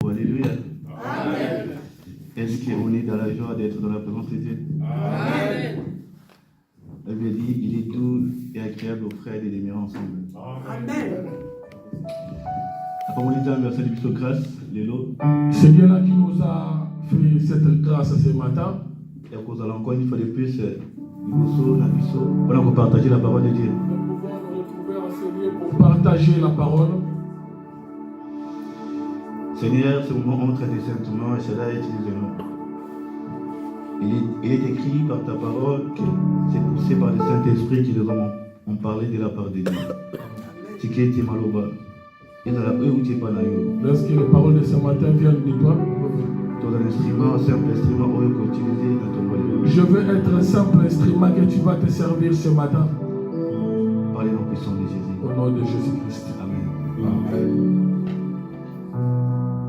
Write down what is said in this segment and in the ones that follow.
Alléluia. Amen. Est-ce qu'on est dans la joie d'être dans la présence de Dieu? Amen. La Bible dit, il est doux et agréable aux frères de demeurer ensemble. Amen. Après, on dit un verset de Bible grâce, l'élo. C'est Dieu là qui nous a fait cette grâce ce matin. Et à cause de encore une fois de plus, pour partager la parole de Dieu. Nous pouvons nous retrouver en ce lieu pour partager la parole. Seigneur, ce moment on traite saintement et cela utilise-nous. Il est écrit par ta parole que c'est poussé par le Saint-Esprit qui nous ont parlé de la part de Dieu. C'est qui était maloba. Et dans la où tu es pas naïo. Lorsque les paroles de ce matin viennent de toi, Dans un instrument, simple instrument, où tu utilisé dans ton royaume. je veux être un simple instrument que tu vas te servir ce matin. Par les noms puissants de Jésus. Au nom de Jésus-Christ. Amen. Amen.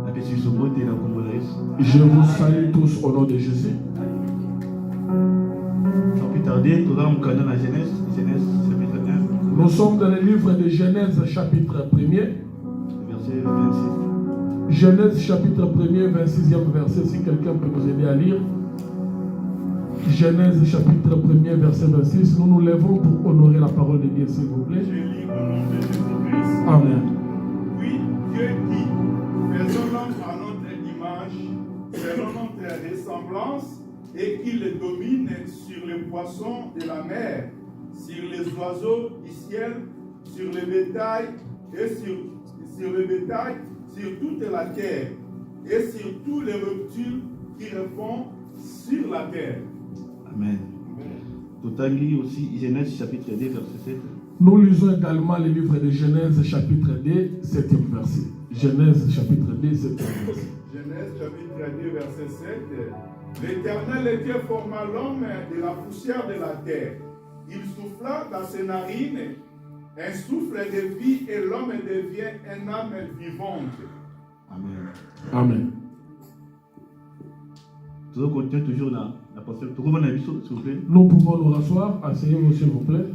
La paix sur ce beauté dans le Congolais. Je vous salue tous au nom de Jésus. Sans plus tarder, nous allons connaître la Genèse chapitre 1. Nous sommes dans le livre de Genèse chapitre 1er. Verset 26. Genèse chapitre 1er, 26e verset, si quelqu'un peut nous aider à lire. Genèse chapitre 1er, verset 26. Nous nous lèvons pour honorer la parole de Dieu, s'il vous plaît. Je lis au nom de Jésus-Christ. Amen. Puis Dieu dit, faisons l'homme à notre image, selon notre ressemblance, et qu'il domine sur les poissons de la mer, sur les oiseaux du ciel, sur le bétail et sur le bétail, sur toute la terre, et sur tous les reptiles qui répondent sur la terre. Amen. Tout à lit aussi Genèse chapitre 2, verset 7. Nous lisons également le livre de Genèse chapitre 2, 7e verset. Genèse chapitre 2, 7e verset. Genèse chapitre 2, verset 7. L'Éternel Dieu forma l'homme de la poussière de la terre. Il souffla dans ses narines un souffle de vie et l'homme devient une âme vivante. Amen. Amen. Nous continuons toujours dans la pensée. Tout le monde a vu, s'il vous plaît. Nous pouvons nous rasseoir. Asseyez-vous, s'il vous plaît.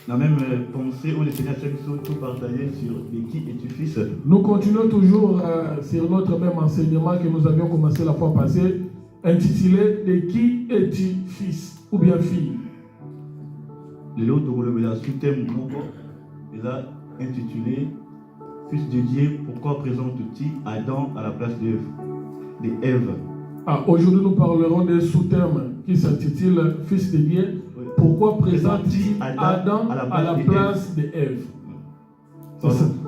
La même pensée où le Seigneur a tout partagé sur de qui es-tu fils. Nous continuons toujours sur notre même enseignement que nous avions commencé la fois passée, intitulé « De qui es-tu fils ou bien fille ?» L'autre, on l'a sous-thème, il a intitulé Fils de Dieu, pourquoi présentes-tu Adam à la place d'Ève? Aujourd'hui, nous parlerons des sous-thèmes qui s'intitulent Fils de Dieu. Oui. Pourquoi présentes-tu Adam à la place d'Ève?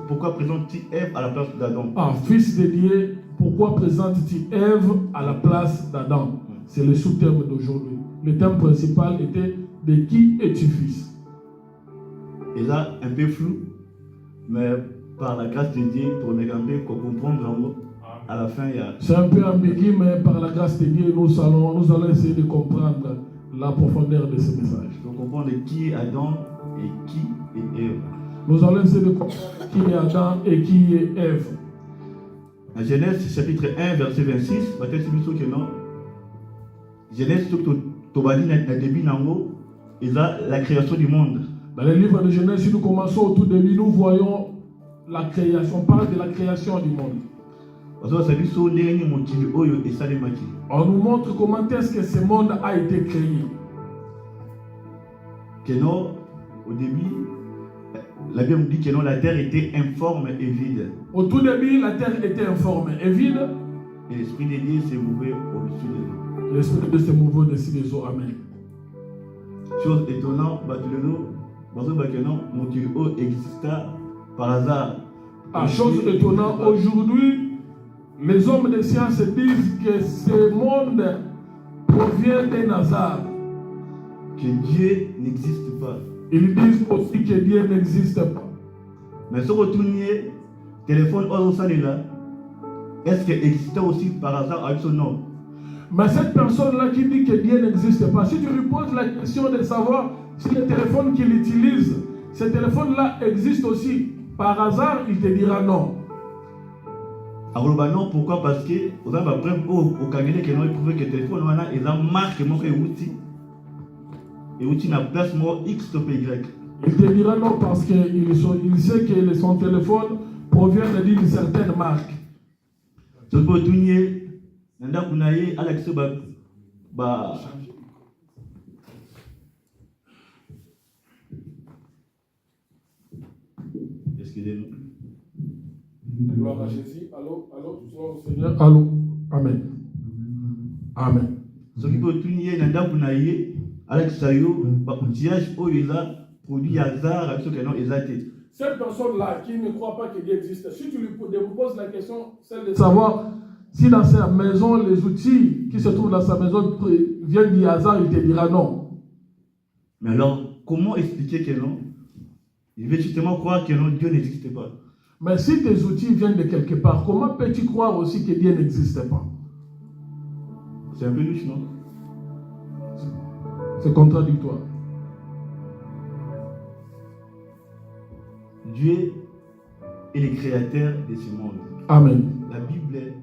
Pourquoi présentes-tu Ève à la place d'Adam? Fils de Dieu, pourquoi présentes-tu Ève à la place d'Adam? C'est le sous-thème d'aujourd'hui. Le thème principal était de qui es-tu fils? Et là, un peu flou, mais par la grâce de Dieu, pour me comprendre en gros, à la fin, il y a. C'est un peu ambigu, mais par la grâce de Dieu, nous allons essayer de comprendre la profondeur de ce message. Pour comprendre qui est Adam et qui est Ève. Nous allons essayer de comprendre qui est Adam et qui est Ève. En Genèse chapitre 1, verset 26, Genèse, Tobali n'a début nango, et là, la création du monde. Dans le livre de Genèse, si nous commençons au tout début, nous voyons la création. On parle de la création du monde. On nous montre comment est-ce que ce monde a été créé. Au début, la Bible dit que la terre était informe et vide. Au tout début, la terre était informe et vide. Et l'Esprit de Dieu s'est mouvé au-dessus des eaux. L'Esprit de Dieu s'est mouvé au-dessus des eaux. Amen. Chose étonnante, mon Dieu exista par hasard. Chose étonnante, aujourd'hui, les hommes de science disent que ce monde provient d'un hasard. Que Dieu n'existe pas. Ils disent aussi que Dieu n'existe pas. Mais si on retourne téléphone là, est-ce qu'il existait aussi par hasard avec son nom? Mais cette personne-là qui dit que Dieu n'existe pas, si tu lui poses la question de savoir si le téléphone qu'il utilise, ce téléphone-là existe aussi par hasard, il te dira non. Alors non, pourquoi? Parce que vous avez preuve au Kagene que non, il prouve que le téléphone il a marqué mon outil. Et outil n'a place moi X top Y. Il te dira non parce qu'il sait que son téléphone provient d'une certaine marque. soki mpe otunye na ndako na ye alakisi excusez-nous. Gloire à Jésus. Allô, gloire au Seigneur. Allô, amen. Amen. Soki mpe otunye ye na ndako na ye alakisa yo outillage oyo eza produit ya hasard abi soki non eza te. Cette personne-là qui ne croit pas que Dieu existe, si tu lui poses la question, celle de savoir si dans sa maison, les outils qui se trouvent dans sa maison viennent du hasard, il te dira non. Mais alors, comment expliquer que non? Il veut justement croire que non, Dieu n'existe pas. Mais si tes outils viennent de quelque part, comment peux-tu croire aussi que Dieu n'existe pas? C'est un peu louche, non? C'est contradictoire. Dieu est le créateur de ce monde. Amen. La Bible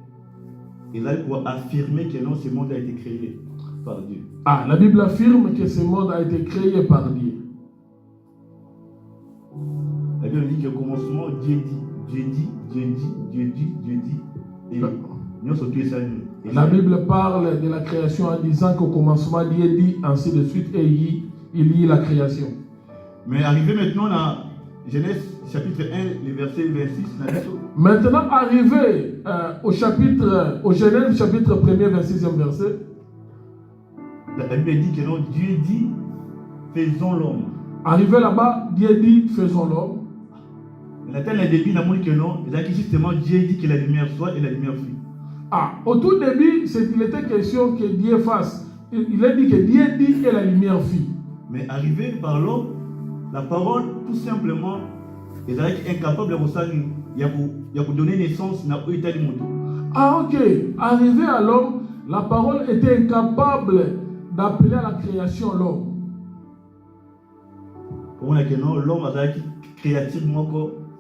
est là pour affirmer que non, ce monde a été créé par Dieu. Ah, la Bible affirme que ce monde a été créé par Dieu. La Bible dit qu'au commencement, Dieu dit, et nous sommes tous ça. La Bible parle de la création en disant qu'au commencement, Dieu dit, ainsi de suite, et il y a la création. Mais arrivé maintenant à Genèse chapitre 1, le verset 26, maintenant arrivé au Genèse chapitre 1er, 26e verset, la Bible dit que non, Dieu dit, faisons l'homme. Arrivé là-bas, Dieu dit, faisons l'homme. Nathan a début n'a montré que non, et justement Dieu dit que la lumière soit et la lumière fut. Ah, au tout début, il était question que Dieu fasse. Il a dit que Dieu dit et la lumière fit. Mais arrivé par l'homme, la parole, tout simplement, est incapable de ressentir. Il y a pour donner naissance à l'État-Moto. Ah, ok. Arrivé à l'homme, la parole était incapable d'appeler à la création l'homme. Pour moi, l'homme a été créativement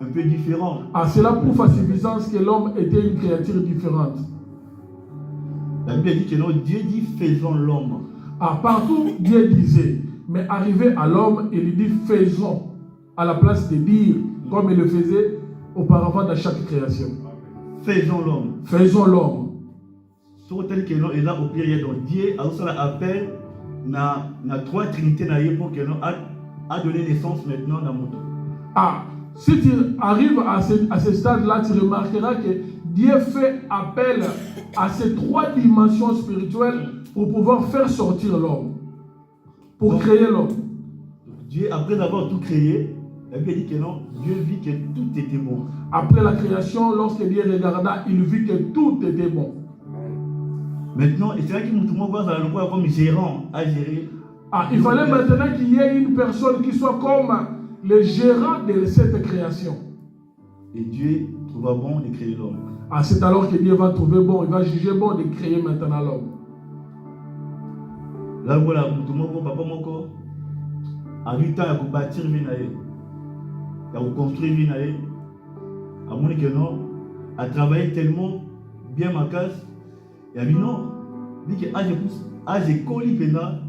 un peu différent. Ah, cela prouve à suffisance que l'homme était une créature différente. La Bible dit que non, Dieu dit faisons l'homme. Ah, partout Dieu disait, mais arrivé à l'homme, il dit faisons, à la place de dire, comme il le faisait auparavant dans chaque création. Faisons l'homme. Faisons l'homme. Sauf tel que non, et là au pluriel, donc Dieu a aussi appel na trois trinités pour que non a donné naissance maintenant dans mon. Ah, si tu arrives à ce stade-là, tu remarqueras que Dieu fait appel à ces trois dimensions spirituelles pour pouvoir faire sortir l'homme, pour créer l'homme. Dieu, après avoir tout créé, la Bible dit que non, Dieu vit que tout était bon. Après la création, lorsque Dieu regarda, il vit que tout était bon. Maintenant, et c'est là qu'il nous voit comme gérant à gérer. Ah, il fallait maintenant qu'il y ait une personne qui soit comme le gérant de cette création. Et Dieu trouva bon de créer l'homme. Ah, c'est alors que Dieu va trouver bon, il va juger bon de créer maintenant l'homme. Là, voilà, papa moko a eu le temps de bâtir une vie, de construire une vie. À mon que non, a travaillé tellement bien ma case. Et a dit non, dit que j'ai collé pena.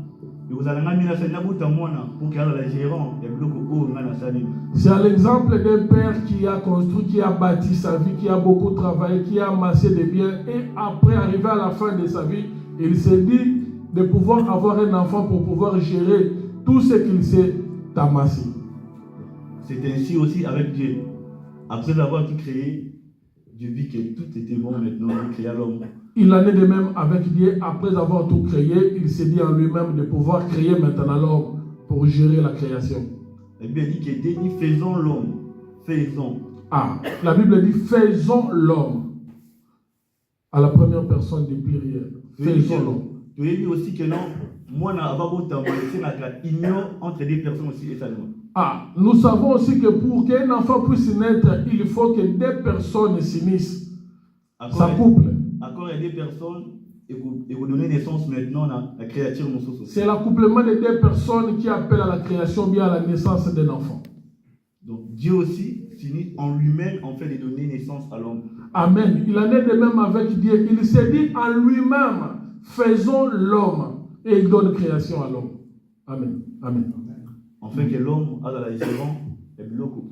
C'est à l'exemple d'un père qui a construit, qui a bâti sa vie, qui a beaucoup travaillé, qui a amassé des biens et après arrivé à la fin de sa vie, il s'est dit de pouvoir avoir un enfant pour pouvoir gérer tout ce qu'il s'est amassé. C'est ainsi aussi avec Dieu. Après avoir tout créé, Dieu vit que tout était bon maintenant, il créa l'homme. Il en est de même avec Dieu. Après avoir tout créé, il s'est dit en lui-même de pouvoir créer maintenant l'homme pour gérer la création. La Bible dit que Dieu dit faisons l'homme. Faisons. Ah, la Bible dit faisons l'homme. À la première personne du pluriel. Faisons l'homme. Tu as dit aussi que non, moi, je ignore entre deux personnes aussi et ça. Ah, nous savons aussi que pour qu'un enfant puisse naître, il faut que deux personnes s'unissent. Ça couple. Encore il y a des personnes et vous donnez naissance maintenant à la créature. C'est l'accouplement de deux personnes qui appellent à la création, bien à la naissance d'un enfant. Donc Dieu aussi s'unit en lui-même en fait de donner naissance à l'homme. Amen. Il en est de même avec Dieu. Il s'est dit en lui-même, faisons l'homme. Et il donne création à l'homme. Amen. Amen. En fait que l'homme a dans la gérant et bloc au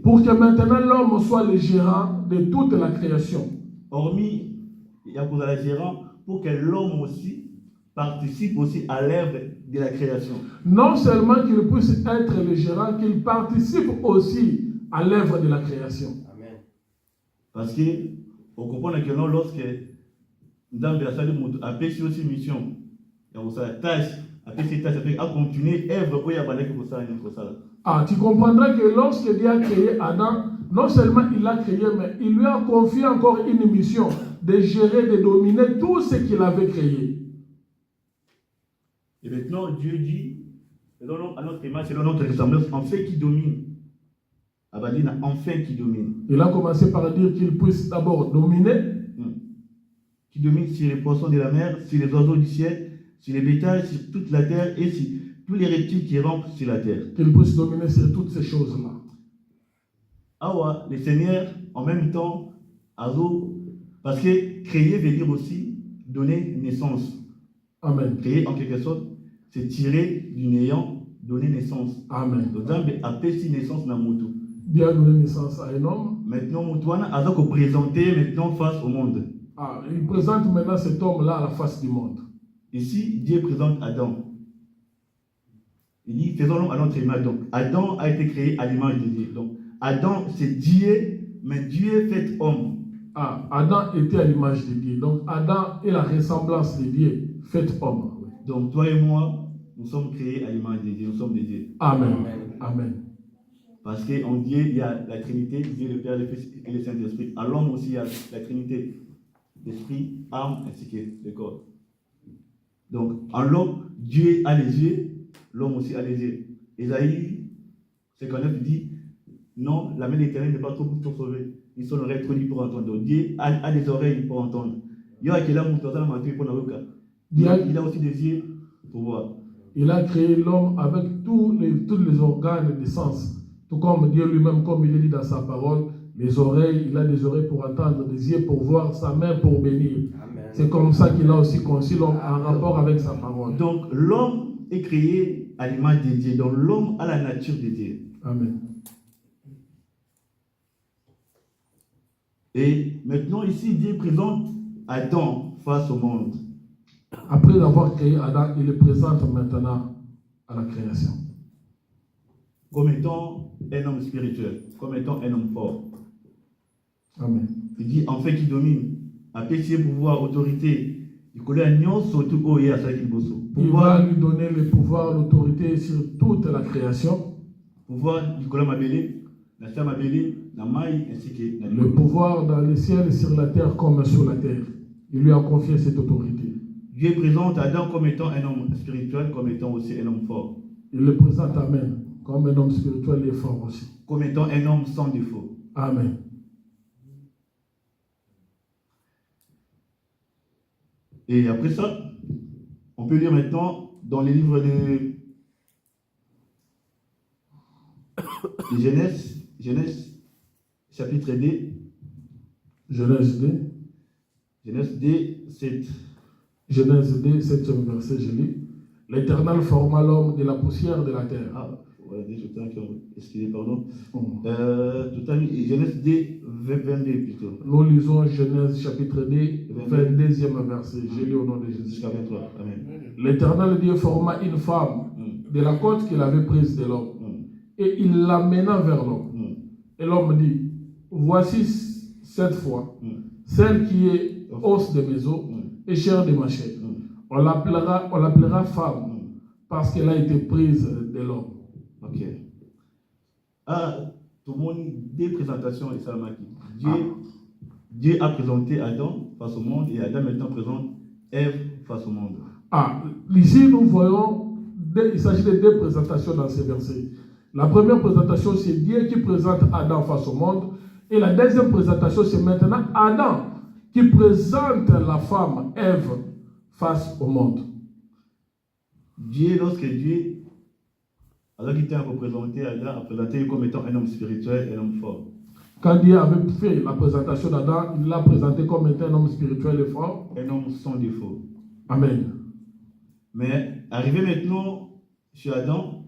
pour que maintenant l'homme soit le gérant de toute la création. hormis il y a pour la gérant, pour que l'homme aussi participe aussi à l'œuvre de la création. Non seulement qu'il puisse être le gérant, qu'il participe aussi à l'œuvre de la création. Amen. Parce que on comprend que non, lorsque dans la salle de a fait aussi mission, il y a aussi la tâche, a fait cette tâche, à continuer l'œuvre où il y a pas de ça. Ah, tu comprendras que lorsque Dieu a créé Adam, non seulement il l'a créé, mais il lui a confié encore une mission de gérer, de dominer tout ce qu'il avait créé. Et maintenant, Dieu dit, à notre image, selon notre ressemblance, enfin qui domine. Abadina, enfin qui domine. Il a commencé par dire qu'il puisse d'abord dominer. Qui domine sur les poissons de la mer, sur les oiseaux du ciel, sur les bétails, sur toute la terre et sur tous les reptiles qui rampent sur la terre. Qu'il puisse dominer sur toutes ces choses-là. Ah ouais, le Seigneur, en même temps, parce que créer veut dire aussi donner naissance. Amen. Créer en quelque sorte, c'est tirer du néant, donner naissance. Amen. Donc, appeler naissance dans Moutou. Dieu a donné naissance à un homme. Maintenant, Moutouana a donc présenté maintenant face au monde. Ah, il présente maintenant cet homme-là à la face du monde. Ici, Dieu présente Adam. Il dit, faisons l'homme à notre image. Donc, Adam a été créé à l'image de Dieu. Donc, Adam, c'est Dieu, mais Dieu fait homme. Ah, Adam était à l'image de Dieu. Donc, Adam est la ressemblance de Dieu, fait homme. Donc, toi et moi, nous sommes créés à l'image de Dieu. Nous sommes des dieux. Amen. Amen. Parce qu'en Dieu, il y a la Trinité, Dieu le Père, le Fils et le Saint-Esprit. À l'homme aussi, il y a la Trinité, l'esprit, âme ainsi que le corps. Donc, en l'homme, Dieu a les yeux, l'homme aussi a les yeux. Ésaïe 59 dit, non, la main de l'Éternel n'est pas trop pour sauver. Ils sont l'oreille trop pour entendre. Donc, Dieu a des oreilles pour entendre. Il y a il a aussi des yeux pour voir. Il a créé l'homme avec tous les organes de sens. Tout comme Dieu lui-même, comme il est dit dans sa parole, les oreilles, il a des oreilles pour entendre, des yeux pour voir, sa main pour bénir. C'est comme ça qu'il a aussi conçu l'homme en rapport avec sa parole. Donc l'homme est créé à l'image de Dieu. Donc l'homme a la nature de Dieu. Amen. Et maintenant ici, Dieu présente Adam face au monde. Après avoir créé Adam, il le présente maintenant à la création. Comme étant un homme spirituel, comme étant un homme fort. Amen. Il dit enfin qui domine, apprécier pouvoir, autorité. Il va lui donner le pouvoir, l'autorité sur toute la création. Pouvoir, Nicolas Mabélé, la femme Mabélé, la maille ainsi que le pouvoir dans le ciel, sur la terre comme sur la terre. Il lui a confié cette autorité. Dieu présente Adam comme étant un homme spirituel, comme étant aussi un homme fort. Il le présente, Amen, comme un homme spirituel et fort aussi. Comme étant un homme sans défaut. Amen. Et après ça, on peut lire maintenant dans les livres de Genèse, chapitre 2. Genèse 2. Genèse 2, 7. Genèse 2, 7e verset, je lis. L'Éternel forma l'homme de la poussière de la terre. Ah, voilà, excusez, pardon. Genèse 2, 22 plutôt. Nous lisons Genèse chapitre 2, 22e verset. Je lis au nom de Jésus. Jusqu'à 23. Amen. L'Éternel Dieu forma une femme de la côte qu'il avait prise de l'homme. Et il l'amena vers l'homme. Et l'homme dit, voici cette fois, celle qui est os de mes os et chair de ma chair. On l'appellera femme parce qu'elle a été prise de l'homme. Ok. Ah, tout le monde, des présentations et ça Dieu a présenté Adam face au monde et Adam maintenant présente Ève face au monde. Ah, ici nous voyons, il s'agit de deux présentations dans ces versets. La première présentation, c'est Dieu qui présente Adam face au monde. Et la deuxième présentation, c'est maintenant Adam qui présente la femme Ève face au monde. Dieu, lorsque Dieu, alors qu'il t'a représenté Adam, a présenté comme étant un homme spirituel et un homme fort. Quand Dieu avait fait la présentation d'Adam, il l'a présenté comme étant un homme spirituel et fort. Un homme sans défaut. Amen. Mais arrivé maintenant chez Adam,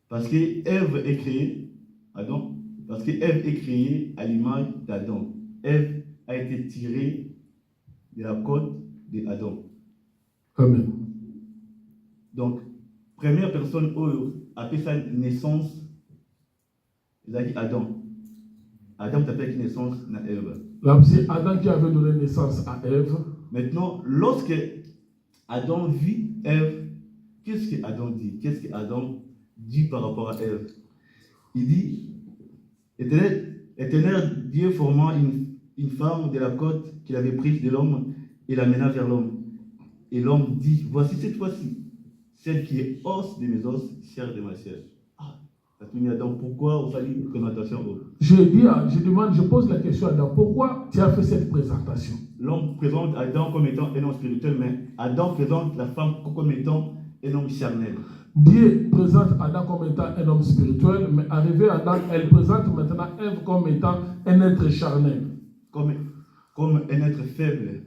parce que Ève est créée, Adam, parce que Ève est créée à l'image d'Adam. Ève a été tiré de la côte d'Adam. Amen. Donc, première personne a fait sa naissance, il a dit Adam. Adam t'a fait naissance à Ève. Là, c'est Adam qui avait donné naissance à Ève. Maintenant, lorsque Adam vit Ève, qu'est-ce que Adam dit? Qu'est-ce que Adam dit par rapport à Ève? Il dit, Éternel Dieu formant une femme de la côte qu'il avait prise de l'homme et l'amena vers l'homme. Et l'homme dit, voici cette fois-ci, celle qui est os de mes os, chair de ma chair. Adam, pourquoi on fait une présentation? Je pose la question à Adam, pourquoi tu as fait cette présentation? L'homme présente Adam comme étant un homme spirituel, mais Adam présente la femme comme étant un homme charnel. Dieu présente Adam comme étant un homme spirituel, mais arrivé à Adam, elle présente maintenant Ève comme étant un être charnel. Comme un être faible.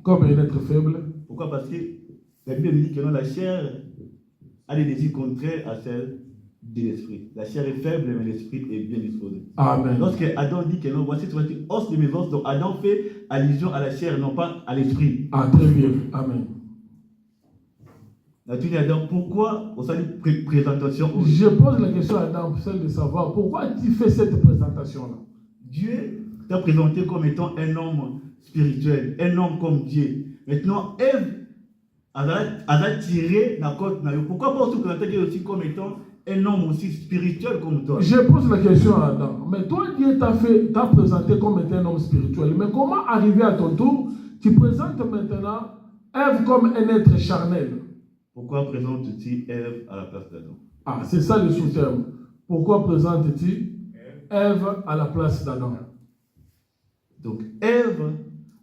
Comme un être faible. Pourquoi? Parce que la Bible dit que non, la chair a des désirs contraires à celle de l'esprit. La chair est faible, mais l'esprit est bien disposé. Amen. Lorsque Adam dit que non, voici os de mes os, donc Adam fait allusion à la chair, non pas à l'esprit. Ah, très bien. Amen. Adam, pourquoi on s'est dit présentation? Je pose la question à Adam, celle de savoir pourquoi tu fais cette présentation-là. Dieu t'a présenté comme étant un homme spirituel, un homme comme Dieu. Maintenant, Ève a tiré la côte. Pourquoi pas se présenter aussi comme étant un homme aussi spirituel comme toi? Je pose la question à Adam. Mais toi, Dieu t'a présenté comme étant un homme spirituel. Mais comment arriver à ton tour, tu présentes maintenant Ève comme un être charnel? Pourquoi présentes-tu Ève à la place d'Adam? Ah, c'est ça le sous-terme. Pourquoi présentes-tu Ève à la place d'Adam? Donc, Ève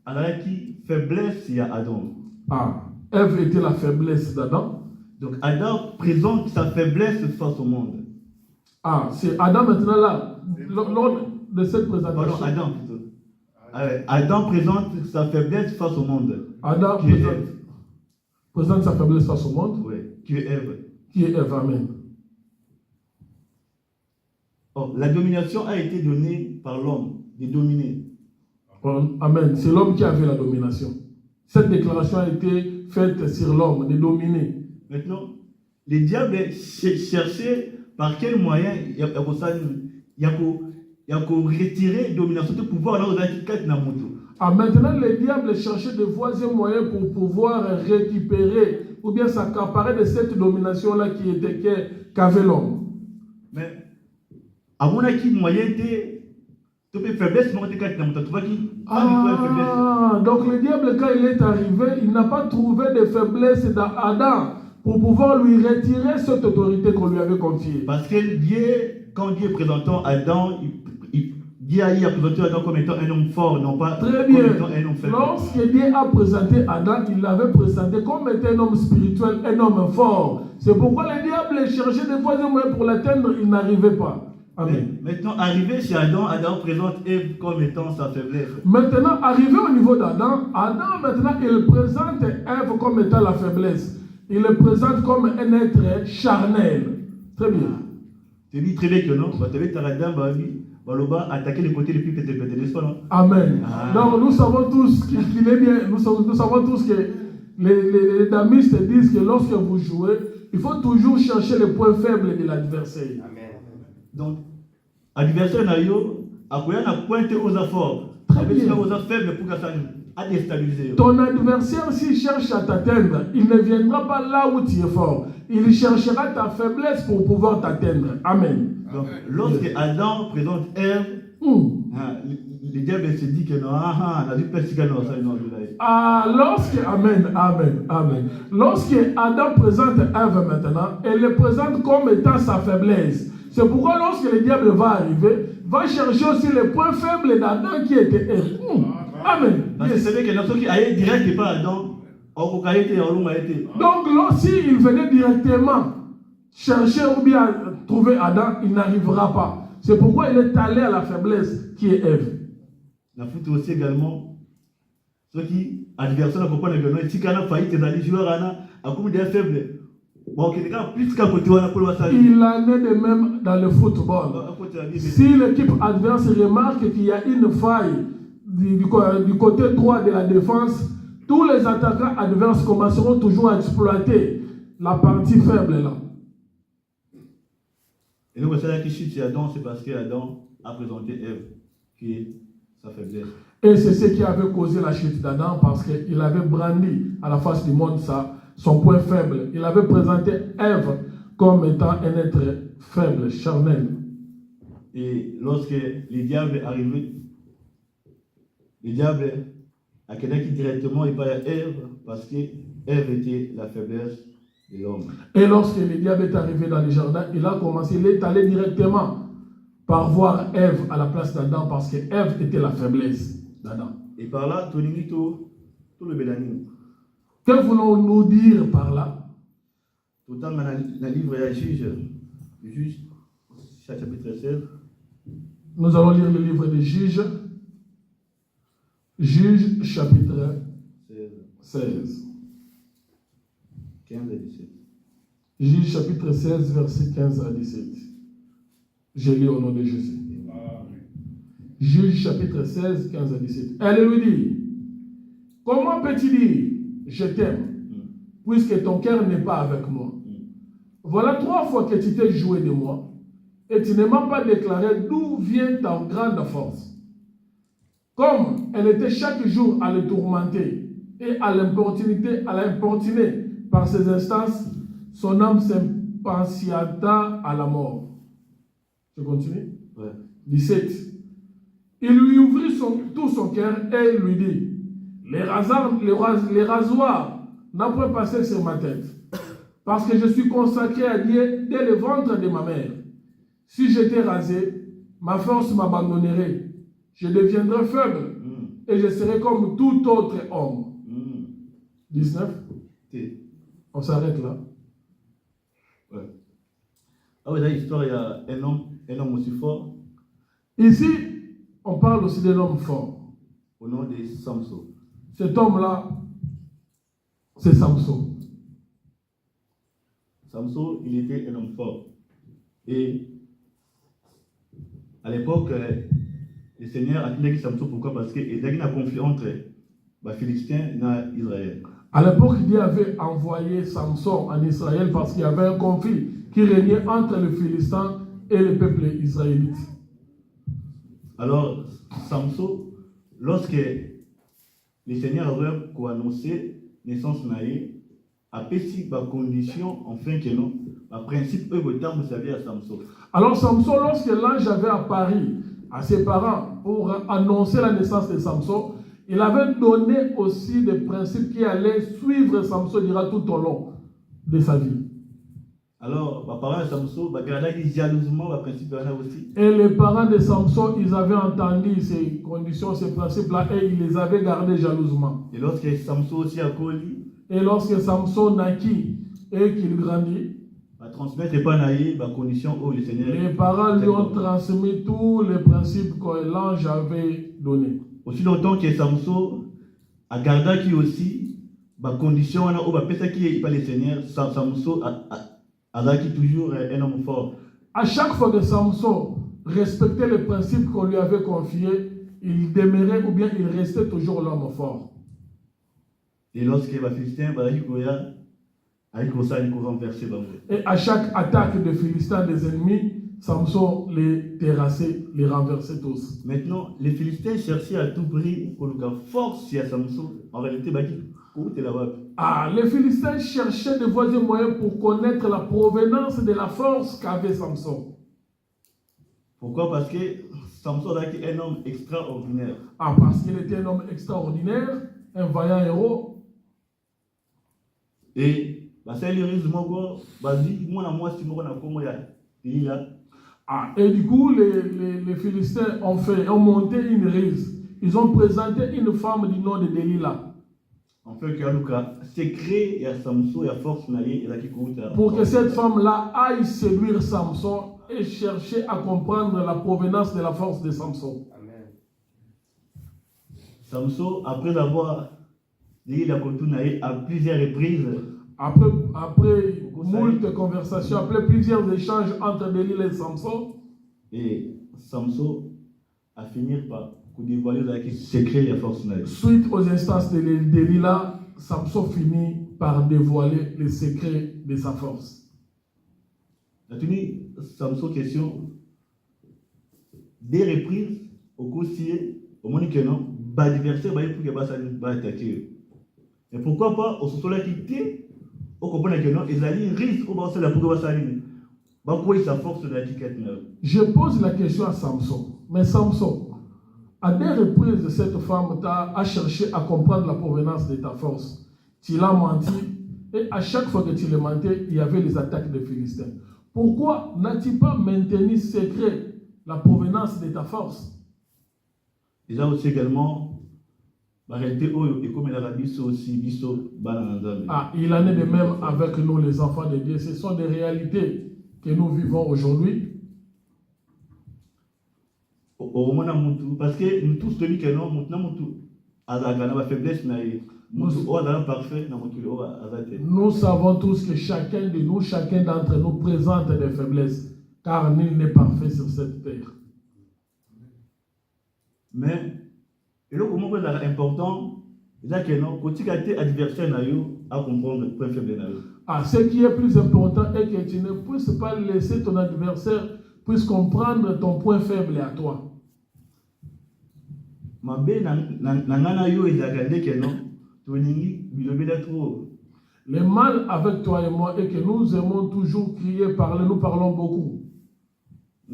a qui faiblesse il y a Adam. Ah, Ève était la faiblesse d'Adam. Donc, Adam présente sa faiblesse face au monde. Ah, c'est Adam maintenant là, lors de cette présentation. Pardon, Adam plutôt. Adam présente sa faiblesse face au monde. Adam présente sa faiblesse face au monde. Oui, qui est Ève. Qui est Ève, amen. Oh, la domination a été donnée par l'homme, de dominer. Amen. C'est l'homme qui avait la domination. Cette déclaration a été faite sur l'homme, de dominer. Maintenant, les diables cherchaient par quel moyen il y a retirer la domination de pouvoir là où ah, maintenant, les diables cherchaient de voies et moyens pour pouvoir récupérer ou bien s'accaparer de cette domination-là qu'avait l'homme. Mais, à mon avis, moyen de faiblesse, donc le diable, quand il est arrivé, il n'a pas trouvé de faiblesse dans Adam pour pouvoir lui retirer cette autorité qu'on lui avait confiée. Parce que Dieu, quand Dieu présentant Adam, Dieu a présenté Adam comme étant un homme fort, non pas très bien. Comme étant un homme faible. Lorsque Dieu a présenté Adam, il l'avait présenté comme étant un homme spirituel, un homme fort. C'est pourquoi le diable cherchait des voies et moyens pour l'atteindre, il n'arrivait pas. Amen. Maintenant, arrivé chez Adam, Adam présente Ève comme étant sa faiblesse. Maintenant, arrivé au niveau d'Adam, Adam maintenant, il présente Ève comme étant la faiblesse. Il le présente comme un être charnel. Très bien. Tu dis très bien que non, tu vas attaquer les côtés les plus pétés, n'est-ce pas, non? Amen. Donc nous savons tous qu'il est bien, nous savons tous que les damistes disent que lorsque vous jouez, il faut toujours chercher les points faibles de l'adversaire. Amen. Donc, l'adversaire n'a pointé aux affaires. Très bien. Aux affaires faibles pour que ça a déstabilisé. Ton adversaire, s'il cherche à t'atteindre, il ne viendra pas là où tu es fort. Il cherchera ta faiblesse pour pouvoir t'atteindre. Amen. Donc, lorsque Adam présente Ève, le diable se dit que non, amen. Lorsque Adam présente Ève maintenant, elle le présente comme étant sa faiblesse. C'est pourquoi lorsque le diable va arriver, va chercher aussi les points faibles d'Adam qui était Ève. Amen. Parce que c'est vrai que lorsqu'il qui allait direct par Adam, donc lorsqu'il venait directement chercher ou bien trouver Adam, il n'arrivera pas. C'est pourquoi il est allé à la faiblesse qui est Ève. La foot aussi également, ceux qui adversaires ne comprennent que non, si on a failli, les joueurs à comme des faibles. Bon, plus qu'à côté, il en est de même dans le football. Si l'équipe adverse remarque qu'il y a une faille du côté droit de la défense, tous les attaquants adverses commenceront toujours à exploiter la partie faible là. Et donc, c'est là qui chute Adam, c'est parce qu'Adam a présenté Ève, qui est sa faiblesse. Et c'est ce qui avait causé la chute d'Adam, parce qu'il avait brandi à la face du monde son point faible. Il avait présenté Ève comme étant un être faible, charnel. Et lorsque le diable est arrivé, le diable a quelqu'un qui directement est pas à Ève, parce que Ève était la faiblesse de l'homme. Et lorsque le diable est arrivé dans le jardin, il est allé directement par voir Ève à la place d'Adam, parce que Ève était la faiblesse d'Adam. Et par là, tout le bélanim. Que voulons-nous dire par là? Tout dans le livre de Juge, chapitre 16. Nous allons lire le livre de Juges. Juges, chapitre 16. 15 à 17. Juges, chapitre 16, verset 15 à 17. Je lis au nom de Jésus. Juges, chapitre 16, 15 à 17. Elle lui dit, comment peux-tu dire, je t'aime, puisque ton cœur n'est pas avec moi? Voilà 3 fois que tu t'es joué de moi, et tu ne m'as pas déclaré d'où vient ta grande force. Comme elle était chaque jour à le tourmenter et à l'importuner par ses instances, son âme s'impatienta à la mort. Je continue? Ouais. 17. Il lui ouvrit tout son cœur et lui dit, les rasoirs n'ont pas passé sur ma tête, parce que je suis consacré à Dieu dès le ventre de ma mère. Si j'étais rasé, ma force m'abandonnerait. Je deviendrais faible et je serais comme tout autre homme. 19. On s'arrête là. Ouais. Ah oui, dans l'histoire, il y a un homme aussi fort. Ici, on parle aussi d'un homme fort. Au nom de Samson. Cet homme-là, c'est Samson. Samson, il était un homme fort. Et à l'époque, le Seigneur a dit Samson, pourquoi? Parce qu'il y a une conflit entre les Philistins et Israël. À l'époque, Dieu avait envoyé Samson en Israël parce qu'il y avait un conflit qui régnait entre les Philistins et le peuple israélite. Alors, Samson, lorsque le Seigneur avait annoncé naissance naïe, a péci par condition, enfin que non, par principe, eux, le terme servait à Samson. Alors, Samson, lorsque l'ange avait apparu à ses parents pour annoncer la naissance de Samson, il avait donné aussi des principes qui allaient suivre Samson tout au long de sa vie. Alors, les parents de Samson, ils regardaient jalousement les principes aussi. Et les parents de Samson, ils avaient entendu ces conditions, ces principes-là, et ils les avaient gardés jalousement. Et lorsque Samson aussi a connu, et lorsque Samson naquit et qu'il grandit, transmettre pas naïf, la condition où le Seigneur. Les parents lui ont transmis tous les principes que l'ange avait donnés. Aussi longtemps que Samson a gardé qui aussi, la condition où la personne qui est pas le Seigneur, Samson a toujours un homme fort. À chaque fois que Samson respectait les principes qu'on lui avait confiés, il demeurait ou bien il restait toujours l'homme fort. Et lorsque les Philistins, et à chaque attaque des Philistins, des ennemis, Samson les terrassait, les renversait tous. Maintenant, les Philistins cherchaient à tout prix pour le force à Samson. En réalité, les Philistins cherchaient de voir des moyens pour connaître la provenance de la force qu'avait Samson. Pourquoi? Parce que Samson était un homme extraordinaire. Parce qu'il était un homme extraordinaire, un vaillant héros. Et et du coup, les Philistins ont monté une rise. Ils ont présenté une femme du nom de Delilah. Pour que cette femme-là aille séduire Samson et chercher à comprendre la provenance de la force de Samson. Amen. Samson, après avoir dit la contourne à plusieurs reprises, après moult conversations, après plusieurs échanges entre Delilah et Samson, Samson a fini par dévoiler les secrets et force. Suite aux instances de Delilah, Samson finit par dévoiler les secrets de sa force. La tenue Samson question des reprises au quotidien au moment que non adversaire va attaquer. Et pourquoi pas au solo quitté au comprendre que non ils allaient risque au bas la pour salir. Bah quoi sa force de la quitte. Je pose la question à Samson. Mais Samson, à des reprises, cette femme a cherché à comprendre la provenance de ta force. Tu l'as menti, et à chaque fois que tu l'as menti, il y avait les attaques des Philistins. Pourquoi n'as-tu pas maintenu secret la provenance de ta force? Déjà aussi également, la réalité, et comme il a dit aussi, il en est de même avec nous, les enfants de Dieu. Ce sont des réalités que nous vivons aujourd'hui. Parce que nous tous tenus que non, nous faiblesse, nous savons tous que chacun de nous, chacun d'entre nous présente des faiblesses, car nul n'est parfait sur cette terre. Mais, et là, comment c'est important, c'est que non, quand tu as adversaire à comprendre le point faible. Ce qui est plus important est que tu ne puisses pas laisser ton adversaire puisse comprendre ton point faible à toi. Le mal avec toi et moi est que nous aimons toujours crier, parler, nous parlons beaucoup. Tu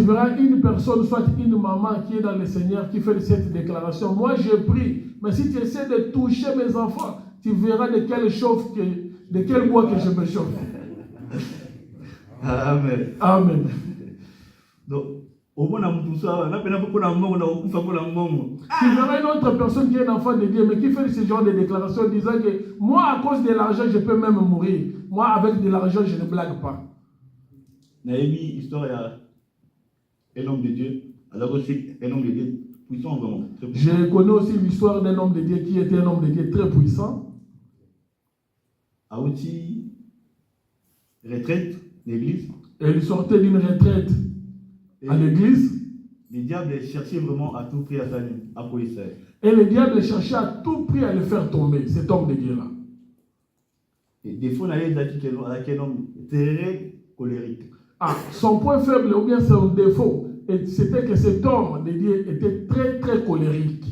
verras une personne, soit une maman qui est dans le Seigneur, qui fait cette déclaration. Moi, je prie, mais si tu essaies de toucher mes enfants, tu verras de quel bois que je me chauffe. Amen. Amen. Donc, tu verras une autre personne qui est un enfant de Dieu, mais qui fait ce genre de déclaration disant que moi, à cause de l'argent, je peux même mourir. Moi, avec de l'argent, je ne blague pas. Histoire un homme de Dieu, alors aussi un homme de Dieu puissant vraiment. Je connais aussi l'histoire d'un homme de Dieu qui était un homme de Dieu très puissant. A aussi retraite l'église. Et il sortait d'une retraite à l'église. Le diable cherchait vraiment à tout prix à salir, à police. Et le diable cherchait à tout prix à le faire tomber, cet homme de Dieu-là. Et des fois, on a avec un homme très colérique. Son point faible ou bien son défaut, c'était que cet homme de Dieu était très très colérique.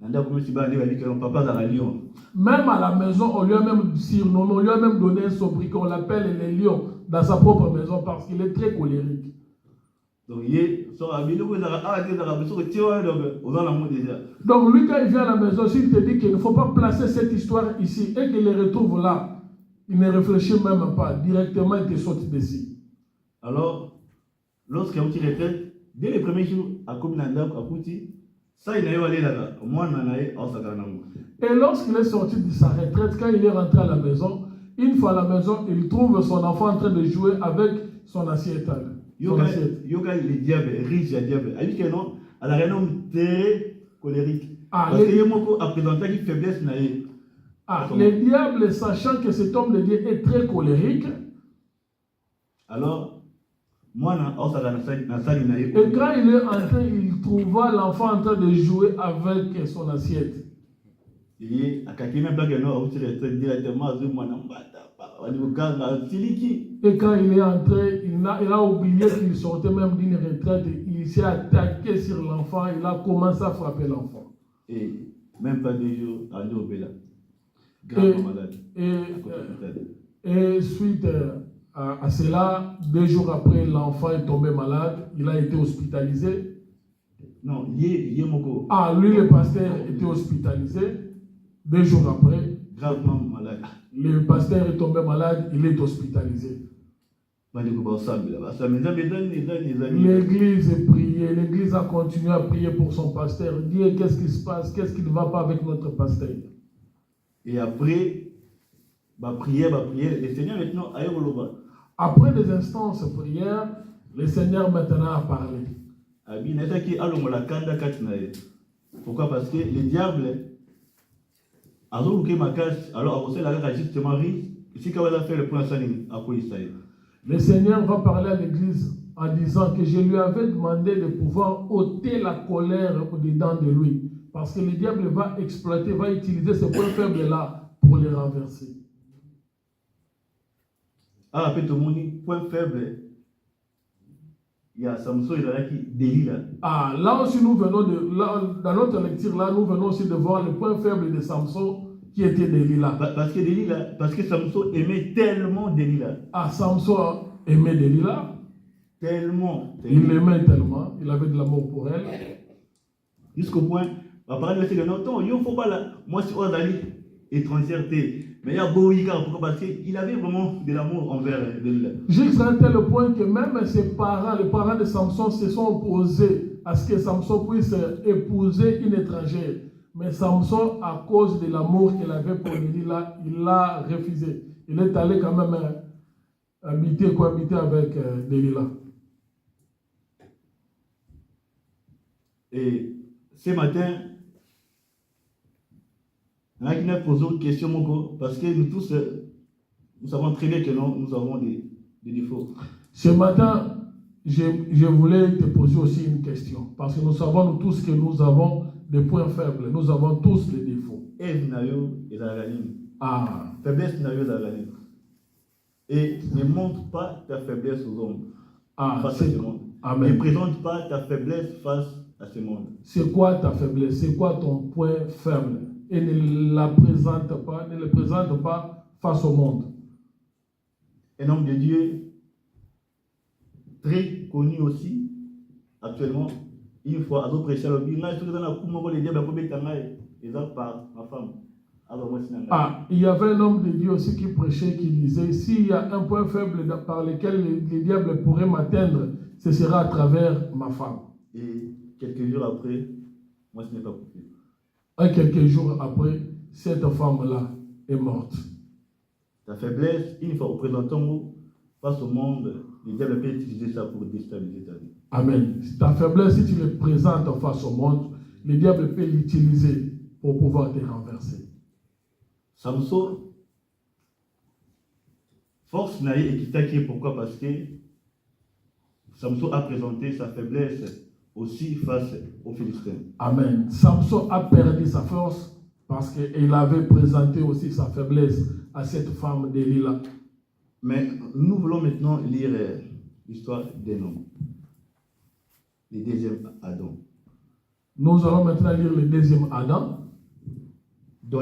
Même à la maison, on lui a même surnommé, on lui a même donné un sobriquet, on l'appelle le lion dans sa propre maison parce qu'il est très colérique. Donc lui, quand il vient à la maison, s'il te dit qu'il ne faut pas placer cette histoire ici et qu'il le retrouve là, il ne réfléchit même pas, directement il te saute dessus. Alors, lorsqu'il retraite, dès les premiers jours, à Kominanda, à Kouti, ça il n'a eu allé là, moi et lorsqu'il est sorti de sa retraite, quand il est rentré à la maison, une fois à la maison, il trouve son enfant en train de jouer avec son assiette. Yoga, le diable, riche à diable. Il dit que non, elle a un homme très colérique. Parce qu'il y a beaucoup à présenter une faiblesse. Le diable, sachant que cet homme de Dieu est très colérique, alors, moi, et quand il est entré, il trouva l'enfant en train de jouer avec son assiette. Et quand il est entré, il a oublié qu'il sortait même d'une retraite. Il s'est attaqué sur l'enfant, il a commencé à frapper l'enfant. Et même pas 2 jours, à Léobéla. Et suite à cela, 2 jours après, l'enfant est tombé malade. Il a été hospitalisé. Non, lui, le pasteur était hospitalisé. 2 jours après, gravement malade. Le pasteur est tombé malade, il est hospitalisé. L'église est priée, l'église a continué à prier pour son pasteur. Dieu, qu'est-ce qui se passe? Qu'est-ce qui ne va pas avec notre pasteur? Et après, prière, le Seigneur maintenant a eu. Après des instances de prière, le Seigneur maintenant a parlé. Pourquoi? Parce que le diable a alors justement si quand on a fait le point à quoi il s'agit. Le Seigneur va parler à l'Église en disant que je lui avais demandé de pouvoir ôter la colère au-dedans de lui. Parce que le diable va exploiter, va utiliser ce point faible-là pour les renverser. Ah, après tout le monde, point faible. Il y a Samson, il a qui Delilah. Ah, là aussi nous venons de, là, dans notre lecture, là, nous venons aussi de voir le point faible de Samson qui était Delilah. Parce que Delilah, parce que Samson aimait tellement Delilah. Ah, Samson aimait Delilah. Tellement. Il l'aimait tellement, il avait de l'amour pour elle. Jusqu'au point, on va parler de ce non, il ne faut pas là. Moi, c'est Odali, étrangère. Mais il y a Boïka, pourquoi? Parce qu'il avait vraiment de l'amour envers Delilah. Jusqu'à tel point que même ses parents, les parents de Samson, se sont opposés à ce que Samson puisse épouser une étrangère. Mais Samson, à cause de l'amour qu'il avait pour Delilah, il l'a refusé. Il est allé quand même cohabiter avec Delilah. Et ce matin, il y a qui posé une question, parce que nous tous, nous savons très bien que nous avons des défauts. Ce matin, je voulais te poser aussi une question. Parce que nous savons nous tous que nous avons des points faibles. Nous avons tous des défauts. Ah. Faiblesse et ne montre pas ta faiblesse aux hommes face à ce monde. Amen. Ne présente pas ta faiblesse face à ce monde. C'est quoi ta faiblesse? C'est quoi ton point faible? Et ne le présente pas face au monde. Un homme de Dieu très connu aussi actuellement, une fois à prêcher à l'objet, par ma femme. Ah, il y avait un homme de Dieu aussi qui prêchait, qui disait, s'il y a un point faible par lequel le diable pourrait m'atteindre, ce sera à travers ma femme. Et quelques jours après, moi ce n'est pas possible. Et quelques jours après, cette femme-là est morte. Ta faiblesse, une fois représentant face au monde, le diable peut utiliser ça pour déstabiliser ta vie. Amen. Ta faiblesse, si tu le présentes face au monde, le diable peut l'utiliser pour pouvoir te renverser. Samson, force n'a été pourquoi? Parce que Samson a présenté sa faiblesse aussi face aux Philistins. Amen. Samson a perdu sa force parce qu'il avait présenté aussi sa faiblesse à cette femme Delilah. Mais nous voulons maintenant lire l'histoire d'un homme, le deuxième Adam. Nous allons maintenant lire le deuxième Adam. Dans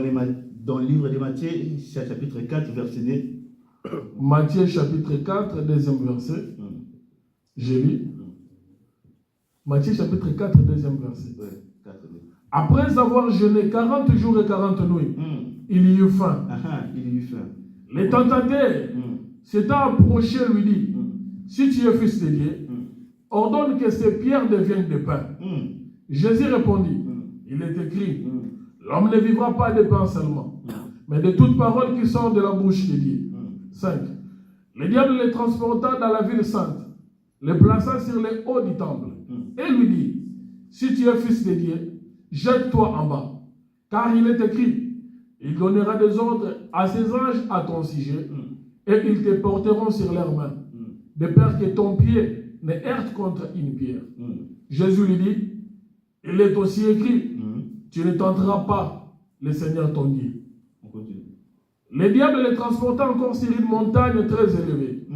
le livre de Matthieu, chapitre 4, verset 2. Matthieu, chapitre 4, deuxième verset. J'ai lu. Matthieu, chapitre 4, deuxième verset. Ouais, 4, 2. Après avoir jeûné 40 jours et 40 nuits, il y eut faim. Il y eut faim. Les tentateurs s'étant approchés lui dit, si tu es fils de Dieu, ordonne que ces pierres deviennent de pain. Jésus répondit, il est écrit, l'homme ne vivra pas de pain seulement, mais de toute parole qui sort de la bouche de Dieu. 5. Le diable les transporta dans la ville sainte, les plaça sur les hauts du temple, et lui dit, si tu es fils de Dieu, jette-toi en bas, car il est écrit, il donnera des ordres à ses anges à ton sujet, et ils te porteront sur leurs mains, de peur que ton pied ne heurte contre une pierre. Jésus lui dit, il est aussi écrit, tu ne tenteras pas le Seigneur ton Dieu. Le diable les transporta encore sur une montagne très élevée,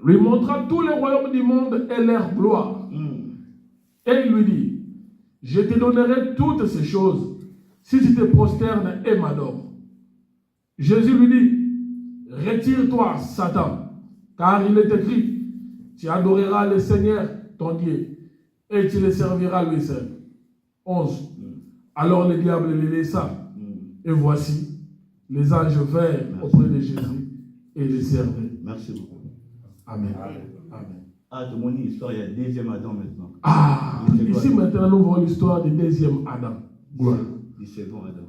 lui montra tous les royaumes du monde et leur gloire. Et il lui dit, je te donnerai toutes ces choses si tu te prosternes et m'adores. Jésus lui dit, retire-toi, Satan, car il est écrit, tu adoreras le Seigneur, ton Dieu, et tu le serviras lui seul. 11. Alors le diable les laissa, et voici, les anges vinrent auprès de Jésus et les servaient. Merci beaucoup. Amen. Amen. Ah, de mon histoire, il y a le deuxième Adam maintenant. Ah, ici maintenant nous voyons l'histoire du deuxième Adam. Gloire. Du second Adam,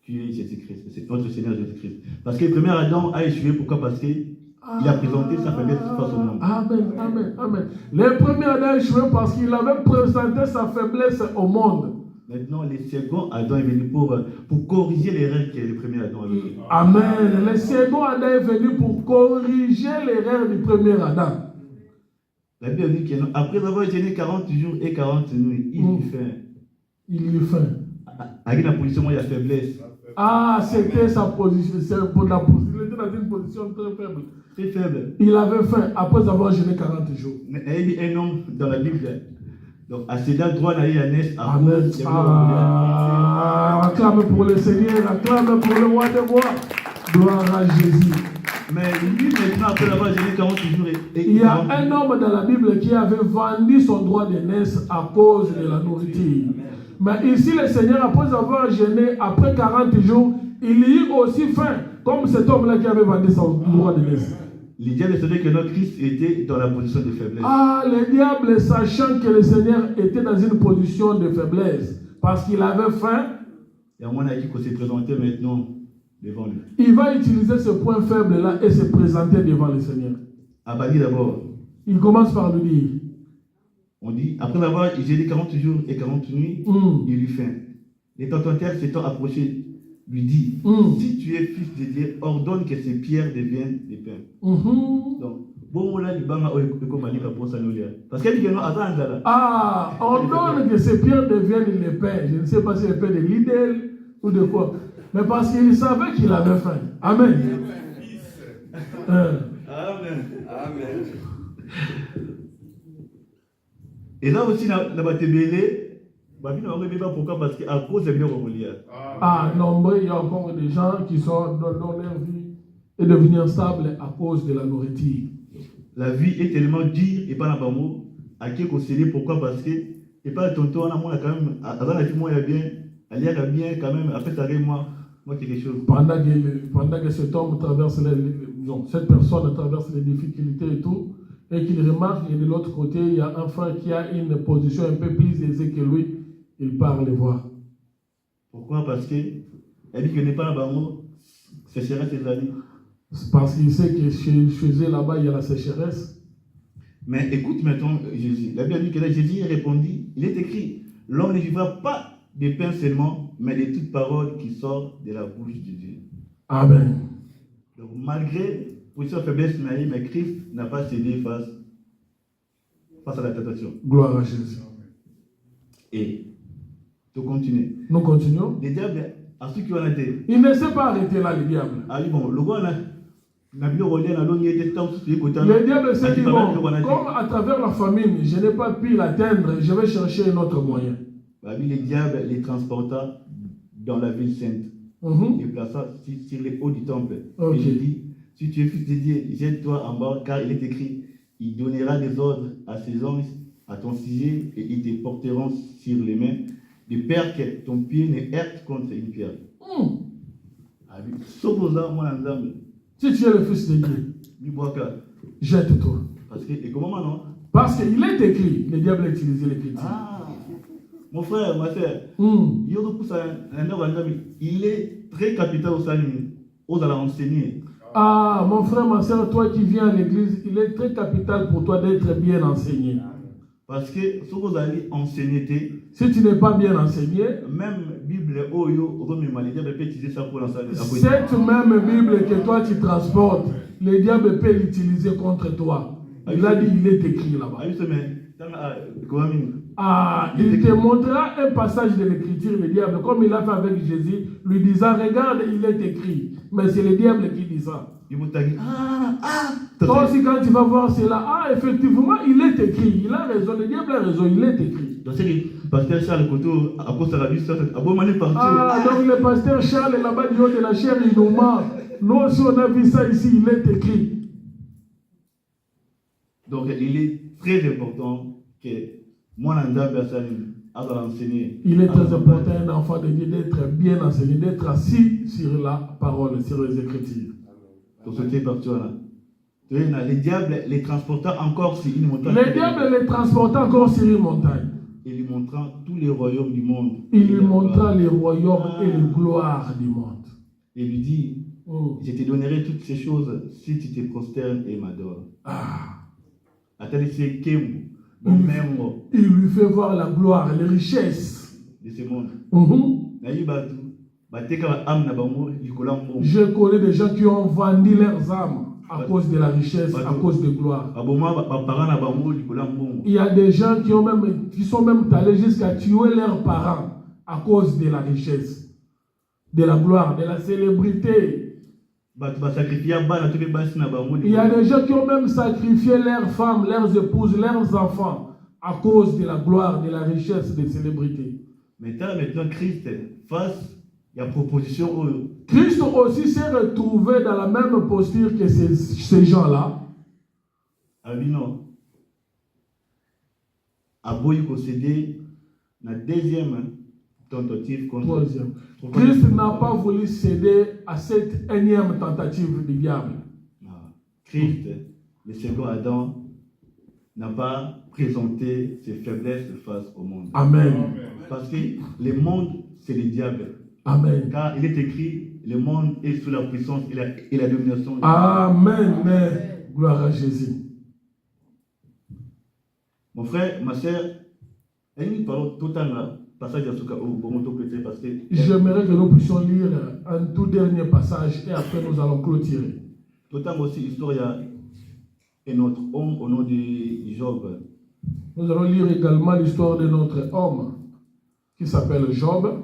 qui est Jésus-Christ, c'est notre Seigneur Jésus-Christ. Parce que le premier Adam a échoué, pourquoi? Parce qu'il a présenté sa faiblesse face au monde. Amen, amen, amen. Le premier Adam a échoué parce qu'il avait présenté sa faiblesse au monde. Maintenant, le second Adam est venu pour corriger l'erreur que le premier Adam avait fait. Amen. Le second Adam est venu pour corriger l'erreur du premier Adam. La Bible dit qu'après avoir jeûné 40 jours et 40 nuits, il eut faim. Il eut faim. Avec la position, il y a faiblesse. Ah, c'était sa position. Il était dans une position très faible. Très faible. Il avait faim après avoir jeûné 40 jours. Mais il y a un homme dans la Bible. Donc, à ces dates, droit d'aller à Ness, à Amen. Acclame pour le Seigneur, acclame pour le roi des rois. Gloire à Jésus. Mais lui, maintenant, après avoir jeûné 40 jours Il y a un homme dans la Bible qui avait vendu son droit d'aînesse à cause de la nourriture. Mais ici, le Seigneur, après avoir jeûné, après 40 jours, il y eut aussi faim, comme cet homme-là qui avait vendu son droit d'aînesse. Le diable savait que notre Christ était dans la position de faiblesse. Ah, le diable, sachant que le Seigneur était dans une position de faiblesse, parce qu'il avait faim, Il y a un moyen qui s'est présenté maintenant devant lui. il va utiliser ce point faible-là et se présenter devant le Seigneur. Abadi d'abord. Il commence par lui dire, On dit, après avoir jeûné 40 jours et 40 nuits, il eut faim. Les tentataires s'étant approchés, lui dit, si tu es fils de Dieu, ordonne que ces pierres deviennent des pains. Donc, bon, là, il va parce qu'il dit que non, attends, là. ah, ordonne que ces pierres deviennent les pains. Je ne sais pas si c'est les pains de Lidl ou de quoi. Mais parce qu'il savait qu'il avait faim. Amen. Amen. Amen. Et là aussi, dans la tébélé, pourquoi? Parce qu'à cause de bien. Ah, nombreux, il y a encore des gens qui sont dans leur vie et devenir stable à cause de la nourriture. La vie est tellement dure et pas dans le mot. À qui conseiller? Pourquoi? Parce que, et pas tonton, on a quand même, avant la vie, moi, il y a bien, elle y a bien quand même, après ça arrive, moi, quelque chose. Pendant que cet homme traverse cette personne traverse les difficultés et tout, et qu'il remarque que de l'autre côté, il y a un frère qui a une position un peu plus aisée que lui, il part le voir. Pourquoi? Parce que, elle dit qu'il n'est pas là-bas, sécheresse ses amis. Parce qu'il sait que chez eux là-bas, il y a la sécheresse. Mais écoute maintenant Jésus. La Bible dit que là, Jésus répondit, il est écrit, l'homme ne vivra pas de pain seulement, mais de toute parole qui sort de la bouche de Dieu. Amen. Donc, malgré position faiblesse, mais Christ n'a pas cédé face à la tentation. Gloire à Jésus. Et, tu continues. Nous continuons. Le diable, à ceux qui ont été. Il ne s'est pas arrêté là, le diable. Ah oui, bon, le gars, le diable s'est dit, bon, comme à travers la famine, je n'ai pas pu l'atteindre, je vais chercher un autre moyen. Le diable les transporta dans la ville sainte. Il plaça sur les hauts du temple. Et il dit, si tu es fils de Dieu, jette-toi en bas, car il est écrit, il donnera des ordres à ses anges à ton sujet, et ils te porteront sur les mains, de peur que ton pied ne heurte contre une pierre. Si tu es le fils de Dieu, jette-toi. Parce qu'il est écrit, le diable a utilisé l'écriture. Mon frère, ma soeur, il est très capital au salut, aux allons enseigner. Ah, mon frère, ma soeur, toi qui viens à l'église, il est très capital pour toi d'être bien enseigné. Parce que si vous allez enseigner, si tu n'es pas bien enseigné, même Bible, peut utiliser ça pour l'enseigner. Cette même Bible que toi tu transportes, le diable peut l'utiliser contre toi. Il a dit, il est écrit là-bas. Ah, il te montrera un passage de l'écriture, le diable, comme il a fait avec Jésus, lui disant, regarde, il est écrit. Mais c'est le diable qui dit ça. Toi aussi, quand tu vas voir cela, effectivement, il est écrit. Il a raison, le diable a raison, il est écrit. Donc, le pasteur Charles Koto, à cause de la vie, donc le pasteur Charles, là-bas, du haut de la chair, il nous ment. Nous aussi, on a vu ça ici, il est écrit. Donc, il est très important que mon personne a l'enseigner. Il est très important, un enfant de Dieu, d'être bien enseigné, d'être assis sur la parole, sur les Écritures. Donc, c'était parti là. Le diable les transporta encore sur une montagne. Le diable les transporta encore sur une montagne. Et lui montrant tous les royaumes du monde. Il lui montra les royaumes et les gloires du monde. Et lui dit, je te donnerai toutes ces choses si tu te prosternes et m'adores. Il lui fait voir la gloire, les richesses. de ce monde. Mhm. Nayi batu, bateka ba âme na bango likola mbongo. Je connais des gens qui ont vendu leurs âmes à cause de la richesse, à cause de gloire. Baboma ba parents na bango likola mbongo. Il y a des gens qui sont même allés jusqu'à tuer leurs parents à cause de la richesse, de la gloire, de la célébrité. Il y a des gens qui ont même sacrifié leurs femmes, leurs épouses, leurs enfants à cause de la gloire, de la richesse, des célébrités. Maintenant, Christ face à la proposition. Christ aussi s'est retrouvé dans la même posture que ces gens-là. Non. Aboyi concédé la deuxième tentative contre. Troisième. Christ n'a pas voulu céder à cette énième tentative du diable. Christ, le second Adam, n'a pas présenté ses faiblesses face au monde. Amen. Parce que le monde, c'est le diable. Amen. Car il est écrit, le monde est sous la puissance et la domination. Amen. Gloire à Jésus. Mon frère, ma soeur, elle nous parle tout le temps passage à parce que j'aimerais que nous puissions lire un tout dernier passage et après nous allons clôturer. Tout le temps aussi, histoire, il y a un autre homme au nom de Job. Nous allons lire également l'histoire de notre homme qui s'appelle Job.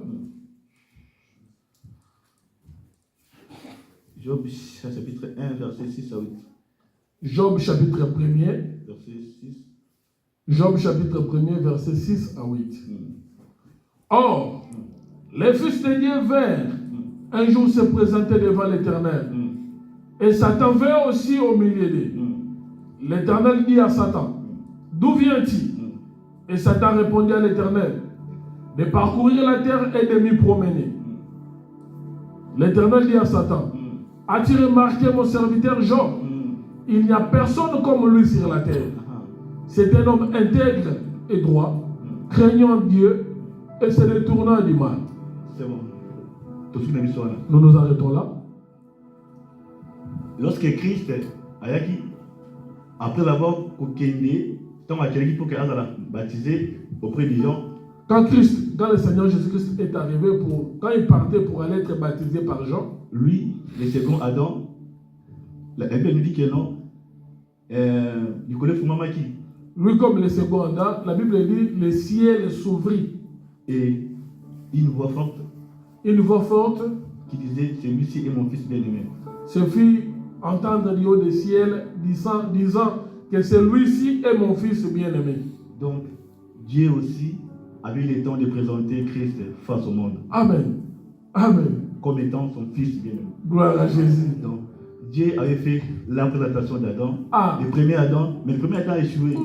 Job, chapitre 1, verset 6 à 8. Job, chapitre 1er. Verset 6. Job, chapitre 1er, verset 6 à 8. Or, les fils de Dieu vinrent un jour se présenter devant l'Éternel. Et Satan vint aussi au milieu d'eux. L'Éternel dit à Satan, d'où viens-tu? Et Satan répondit à l'Éternel, de parcourir la terre et de m'y promener. L'Éternel dit à Satan, as-tu remarqué mon serviteur Job? Il n'y a personne comme lui sur la terre. C'est un homme intègre et droit, craignant Dieu et se détournant du mal. C'est bon. Nous nous arrêtons là. Lorsque Christ ayaki, après avoir baptisé auprès des gens, quand le Seigneur Jésus-Christ est arrivé, quand il partait pour aller être baptisé par Jean, lui, le second Adam, la Bible nous dit que non, lui comme le second Adam, la Bible dit le ciel s'ouvrit. Et une voix forte qui disait, celui-ci est mon fils bien-aimé. Se fit entendre du haut des ciels disant que celui-ci est mon fils bien-aimé. Donc, Dieu aussi avait le temps de présenter Christ face au monde. Amen. Amen. Comme étant son fils bien-aimé. Gloire à Jésus. Donc, Dieu avait fait la présentation d'Adam. Le premier Adam, mais le premier Adam a échoué.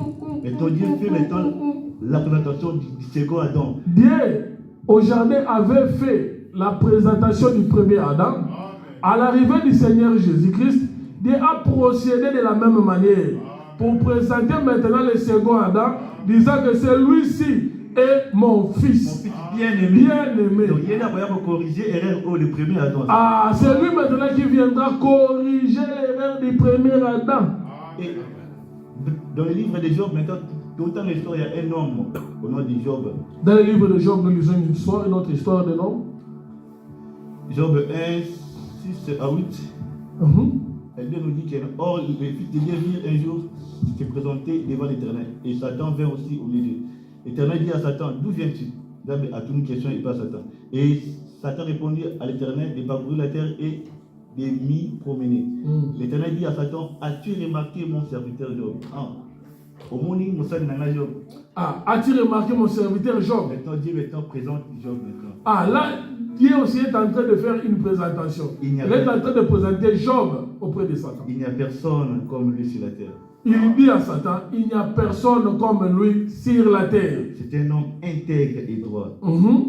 Maintenant, Dieu fait maintenant la présentation du second Adam. Dieu, au jardin, avait fait la présentation du premier Adam. À l'arrivée du Seigneur Jésus-Christ, Dieu a procédé de la même manière pour présenter maintenant le second Adam, disant que celui-ci est mon fils. Bien-aimé. Donc, il a corrigé l'erreur le premier Adam. C'est lui maintenant qui viendra corriger l'erreur du premier Adam. Et dans le livre de Job, maintenant, tout le temps l'histoire, il y a un homme au nom de Job. Dans le livre de Job, nous lisons une autre histoire de l'homme. Job 1, 6 à 8. Elle nous dit que or, les fils de Dieu virent un jour se présenter devant l'Éternel. Et Satan vint aussi au milieu. L'Éternel dit à Satan, d'où viens-tu? À toute une question, il passe Satan. Et Satan répondit à l'Éternel de parcourir la terre et de m'y promener. L'Éternel dit à Satan, as-tu remarqué mon serviteur Job? As-tu remarqué mon serviteur Job? Maintenant, Dieu présente Job maintenant. Là, Dieu aussi est en train de faire une présentation. Il est en train de présenter Job auprès de Satan. Il n'y a personne comme lui sur la terre. Il dit à Satan, il n'y a personne comme lui sur la terre. C'est un homme intègre et droit,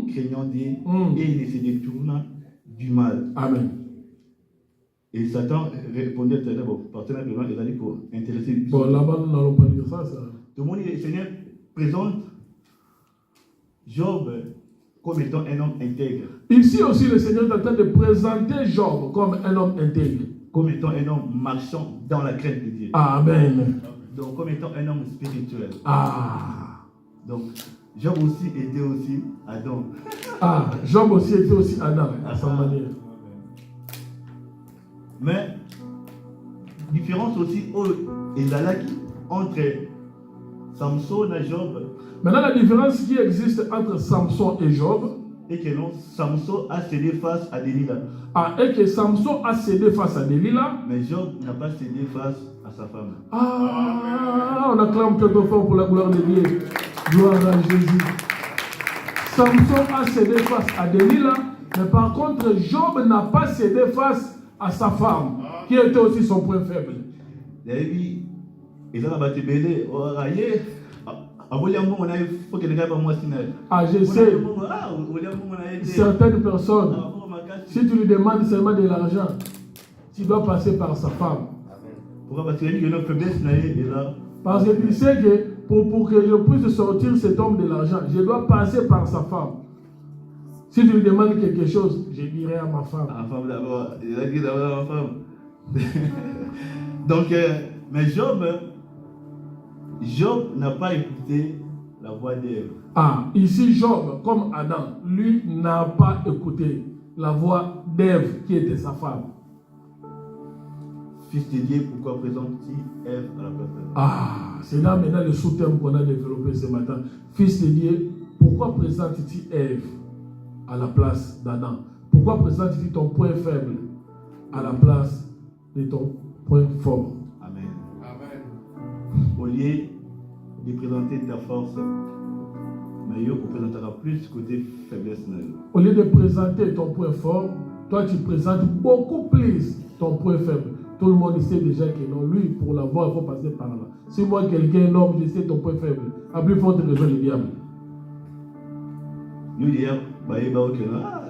craignant Dieu et il ne se détourne du mal. Amen. Et Satan répondait à l'Éternel, partenaire de il a dit pour intéresser. Bon, là-bas, nous n'allons pas dire ça. Tout le monde, le Seigneur présente Job comme étant un homme intègre. Ici aussi, le Seigneur est en train de présenter Job comme un homme intègre. Comme étant un homme marchant dans la crainte de Dieu. Amen. Donc, comme étant un homme spirituel. Donc, Job aussi était aussi Adam. Ah, Job aussi était aussi Adam, à sa manière. Mais, différence aussi entre Samson et Job. Maintenant, la différence qui existe entre Samson et Job, Et que non, Samson a cédé face à Delilah. est que Samson a cédé face à Delilah. Mais Job n'a pas cédé face à sa femme. Ah, on acclame très fort pour la gloire de Dieu. Gloire à Jésus. Samson a cédé face à Delilah, mais par contre, Job n'a pas cédé face à sa femme, qui était aussi son point faible. Il a dit, ils ont abattu Bélé, Ah, je sais, certaines personnes, si tu lui demandes seulement de l'argent, tu dois passer par sa femme. Pourquoi? Parce qu'il a dit qu'il y a une faiblesse là. Parce que tu sais que pour que je puisse sortir cet homme de l'argent, je dois passer par sa femme. Si tu lui demandes quelque chose, je dirai à ma femme. À ma femme d'abord. Il a dit d'abord à ma femme. Donc, mais Job n'a pas écouté la voix d'Ève. Ah, ici Job, comme Adam, lui n'a pas écouté la voix d'Ève qui était sa femme. Fils de Dieu, pourquoi présente-t-il Ève à la place d'Adam? Ah, c'est là maintenant le sous-terme qu'on a développé ce matin. Fils de Dieu, pourquoi présente-t-il Ève à la place d'Adam? Pourquoi présente-t-il ton point faible à la place de ton point fort? Amen. Amen. Au lieu de présenter ta force, mais il présentera plus côté faiblesse. Au lieu de présenter ton point fort, toi tu présentes beaucoup plus ton point faible. Tout le monde sait déjà que non, lui, pour l'avoir, il faut passer par là. Si moi, quelqu'un est homme, je sais ton point faible. À plus forte raison, le diable. Nous, hier,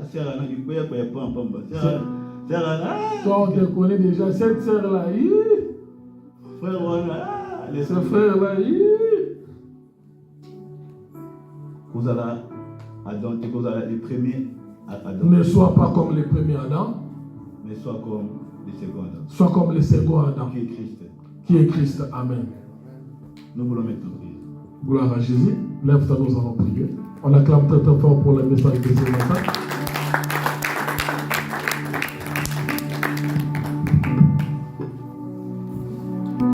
c'est Rana, il peut y avoir un pamba. C'est Rana. Toi, on te connaît déjà, cette sœur-là, Frère Rana, ce frère-là, vous allez Adam, vous allez les premiers Adam. ne sois pas comme les premiers Adam, mais sois comme les seconds Adam. sois comme les seconds Adam, Qui est Christ. qui est Christ. Amen. Nous voulons maintenant prier. Gloire à Jésus. Lève-toi, nous allons prier. On acclame très fort pour le message de ce matin.